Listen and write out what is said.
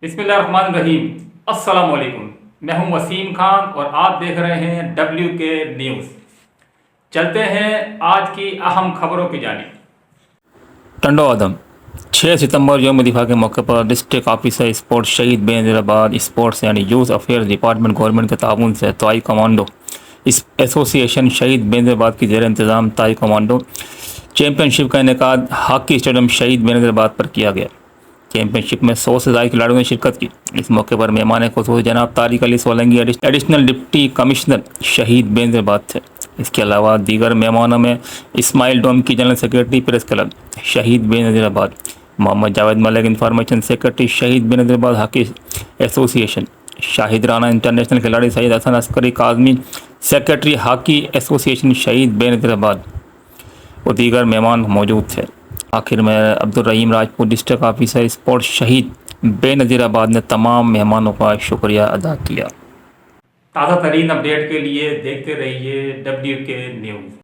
بسم اللہ الرحمن الرحیم۔ السلام علیکم، میں ہوں وسیم خان اور آپ دیکھ رہے ہیں WK نیوز۔ چلتے ہیں آج کی اہم خبروں کی جانب۔ ٹنڈو عدم 6 ستمبر یوم دفاع کے موقع پر ڈسٹرکٹ آفیسر اسپورٹس شہید بے نظیر آباد sports and youth affairs department government کے تعاون سے تائی کمانڈو ایسوسی ایشن شہید بے نظیر آباد کی زیر انتظام تائی کمانڈو چیمپئن شپ کا انعقاد ہاکی اسٹیڈیم شہید بے نظیر آباد پر کیا گیا۔ چیمپئن شپ میں 100 سے زائد کھلاڑیوں نے شرکت کی۔ اس موقع پر مہمان خصوصی جناب طارق علی سولنگی ایڈیشنل ڈپٹی کمشنر شہید بے نظیر آباد تھے۔ اس کے علاوہ دیگر مہمانوں میں اسماعیل ڈوم کی جنرل سیکرٹری پریس کلب شہید بے نظیر آباد، محمد جاوید ملک انفارمیشن سیکرٹری شہید بے نظیر آباد ہاکی ایسوسی ایشن، شاہد رانا انٹرنیشنل کھلاڑی سید حسن عسکری کاظمی سیکرٹری ہاکی ایسوسی ایشن شہید بے نظیر آباد اور دیگر مہمان موجود تھے۔ آخر میں Abdul Rahim Rajput district officer sports شہید بے نظیر آباد نے تمام مہمانوں کا شکریہ ادا کیا۔ تازہ ترین اپڈیٹ کے لیے دیکھتے رہیے WK نیوز۔